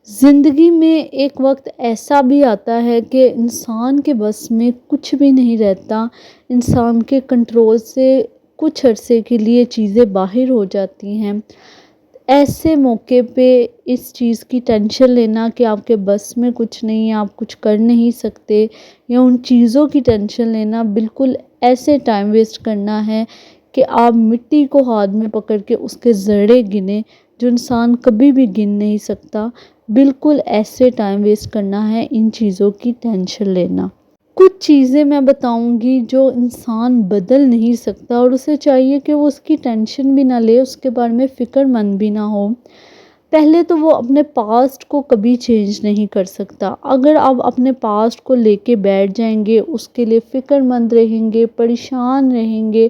زندگی میں ایک وقت ایسا بھی آتا ہے کہ انسان کے بس میں کچھ بھی نہیں رہتا، انسان کے کنٹرول سے کچھ عرصے کے لیے چیزیں باہر ہو جاتی ہیں۔ ایسے موقع پہ اس چیز کی ٹینشن لینا کہ آپ کے بس میں کچھ نہیں ہے، آپ کچھ کر نہیں سکتے، یا ان چیزوں کی ٹینشن لینا بالکل ایسے ٹائم ویسٹ کرنا ہے کہ آپ مٹی کو ہاتھ میں پکڑ کے اس کے ذرے گنیں جو انسان کبھی بھی گن نہیں سکتا۔ بالکل ایسے ٹائم ویسٹ کرنا ہے ان چیزوں کی ٹینشن لینا۔ کچھ چیزیں میں بتاؤں گی جو انسان بدل نہیں سکتا اور اسے چاہیے کہ وہ اس کی ٹینشن بھی نہ لے، اس کے بارے میں فکر مند بھی نہ ہو۔ پہلے تو وہ اپنے پاسٹ کو کبھی چینج نہیں کر سکتا۔ اگر آپ اپنے پاسٹ کو لے کے بیٹھ جائیں گے، اس کے لیے فکر مند رہیں گے، پریشان رہیں گے،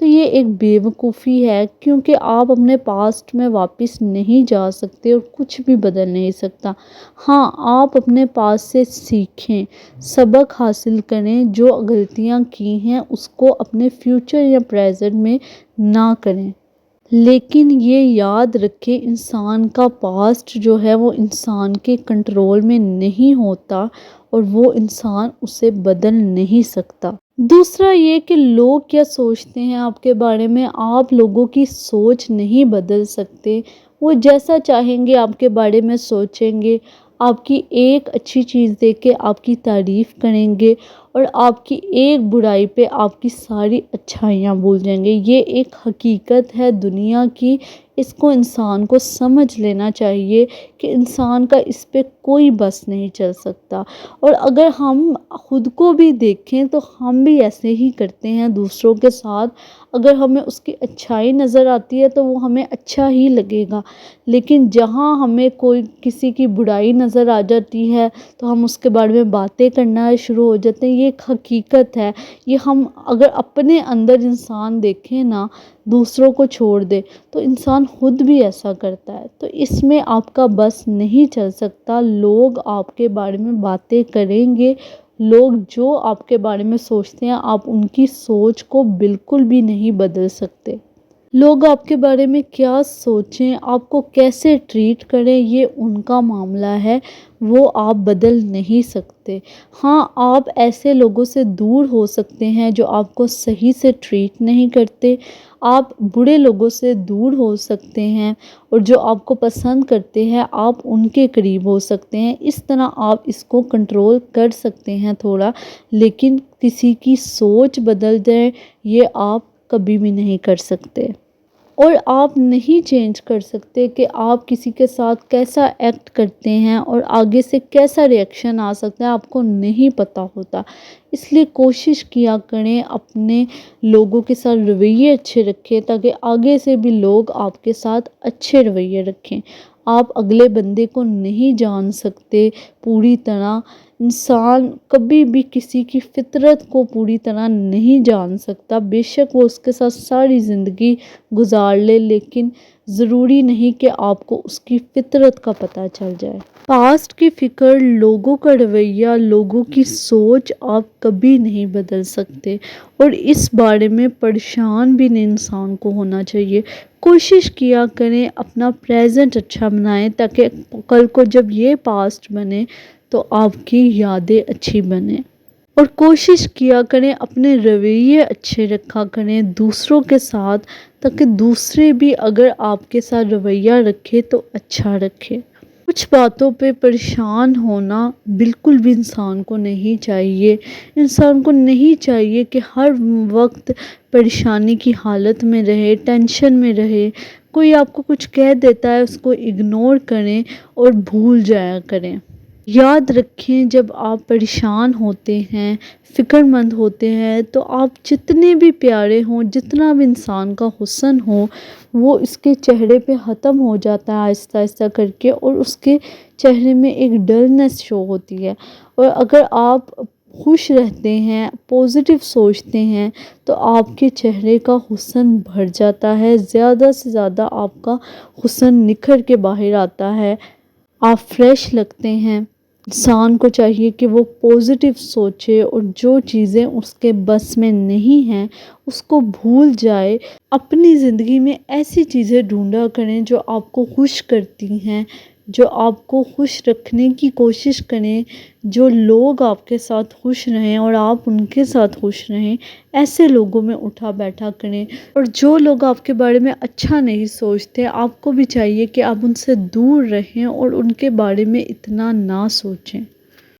تو یہ ایک بے وقوفی ہے، کیونکہ آپ اپنے پاسٹ میں واپس نہیں جا سکتے اور کچھ بھی بدل نہیں سکتا۔ ہاں، آپ اپنے پاس سے سیکھیں، سبق حاصل کریں، جو غلطیاں کی ہیں اس کو اپنے فیوچر یا پریزنٹ میں نہ کریں۔ لیکن یہ یاد رکھیں، انسان کا پاسٹ جو ہے وہ انسان کے کنٹرول میں نہیں ہوتا اور وہ انسان اسے بدل نہیں سکتا۔ دوسرا یہ کہ لوگ کیا سوچتے ہیں آپ کے بارے میں، آپ لوگوں کی سوچ نہیں بدل سکتے۔ وہ جیسا چاہیں گے آپ کے بارے میں سوچیں گے، آپ کی ایک اچھی چیز دیکھ کے آپ کی تعریف کریں گے اور آپ کی ایک برائی پہ آپ کی ساری اچھائیاں بھول جائیں گے۔ یہ ایک حقیقت ہے دنیا کی، اس کو انسان کو سمجھ لینا چاہیے کہ انسان کا اس پہ کوئی بس نہیں چل سکتا۔ اور اگر ہم خود کو بھی دیکھیں تو ہم بھی ایسے ہی کرتے ہیں دوسروں کے ساتھ۔ اگر ہمیں اس کی اچھائی نظر آتی ہے تو وہ ہمیں اچھا ہی لگے گا، لیکن جہاں ہمیں کوئی کسی کی برائی نظر آ جاتی ہے تو ہم اس کے بارے میں باتیں کرنا شروع ہو جاتے ہیں۔ یہ ایک حقیقت ہے، یہ ہم اگر اپنے اندر انسان دیکھیں نا، دوسروں کو چھوڑ دے، تو انسان خود بھی ایسا کرتا ہے۔ تو اس میں آپ کا بس نہیں چل سکتا۔ لوگ آپ کے بارے میں باتیں کریں گے، لوگ جو آپ کے بارے میں سوچتے ہیں آپ ان کی سوچ کو بالکل بھی نہیں بدل سکتے۔ لوگ آپ کے بارے میں کیا سوچیں، آپ کو کیسے ٹریٹ کریں، یہ ان کا معاملہ ہے، وہ آپ بدل نہیں سکتے۔ ہاں، آپ ایسے لوگوں سے دور ہو سکتے ہیں جو آپ کو صحیح سے ٹریٹ نہیں کرتے، آپ برے لوگوں سے دور ہو سکتے ہیں، اور جو آپ کو پسند کرتے ہیں آپ ان کے قریب ہو سکتے ہیں۔ اس طرح آپ اس کو کنٹرول کر سکتے ہیں تھوڑا، لیکن کسی کی سوچ بدل جائے یہ آپ کبھی بھی نہیں کر سکتے۔ اور آپ نہیں چینج کر سکتے کہ آپ کسی کے ساتھ کیسا ایکٹ کرتے ہیں اور آگے سے کیسا ریئیکشن آ سکتا ہے، آپ کو نہیں پتہ ہوتا۔ اس لیے کوشش کیا کریں اپنے لوگوں کے ساتھ رویے اچھے رکھیں، تاکہ آگے سے بھی لوگ آپ کے ساتھ اچھے رویے رکھیں۔ آپ اگلے بندے کو نہیں جان سکتے پوری طرح، انسان کبھی بھی کسی کی فطرت کو پوری طرح نہیں جان سکتا۔ بے شک وہ اس کے ساتھ ساری زندگی گزار لے، لیکن ضروری نہیں کہ آپ کو اس کی فطرت کا پتہ چل جائے۔ پاسٹ کی فکر، لوگوں کا رویہ، لوگوں کی سوچ آپ کبھی نہیں بدل سکتے، اور اس بارے میں پریشان بھی نہیں انسان کو ہونا چاہیے۔ کوشش کیا کریں اپنا پریزنٹ اچھا بنائیں، تاکہ کل کو جب یہ پاسٹ بنے تو آپ کی یادیں اچھی بنیں۔ اور کوشش کیا کریں اپنے رویے اچھے رکھا کریں دوسروں کے ساتھ، تاکہ دوسرے بھی اگر آپ کے ساتھ رویہ رکھے تو اچھا رکھے۔ کچھ باتوں پہ پریشان ہونا بالکل بھی انسان کو نہیں چاہیے۔ انسان کو نہیں چاہیے کہ ہر وقت پریشانی کی حالت میں رہے، ٹینشن میں رہے۔ کوئی آپ کو کچھ کہہ دیتا ہے اس کو اگنور کریں اور بھول جایا کریں۔ یاد رکھیں، جب آپ پریشان ہوتے ہیں، فکر مند ہوتے ہیں، تو آپ جتنے بھی پیارے ہوں، جتنا بھی انسان کا حسن ہو، وہ اس کے چہرے پہ ختم ہو جاتا ہے آہستہ آہستہ کر کے، اور اس کے چہرے میں ایک ڈلنس شو ہوتی ہے۔ اور اگر آپ خوش رہتے ہیں، پوزیٹیو سوچتے ہیں، تو آپ کے چہرے کا حسن بڑھ جاتا ہے، زیادہ سے زیادہ آپ کا حسن نکھر کے باہر آتا ہے، آپ فریش لگتے ہیں۔ انسان کو چاہیے کہ وہ پوزیٹیو سوچے، اور جو چیزیں اس کے بس میں نہیں ہیں اس کو بھول جائے۔ اپنی زندگی میں ایسی چیزیں ڈھونڈا کریں جو آپ کو خوش کرتی ہیں، جو آپ کو خوش رکھنے کی کوشش کریں، جو لوگ آپ کے ساتھ خوش رہیں اور آپ ان کے ساتھ خوش رہیں، ایسے لوگوں میں اٹھا بیٹھا کریں۔ اور جو لوگ آپ کے بارے میں اچھا نہیں سوچتے، آپ کو بھی چاہیے کہ آپ ان سے دور رہیں اور ان کے بارے میں اتنا نہ سوچیں۔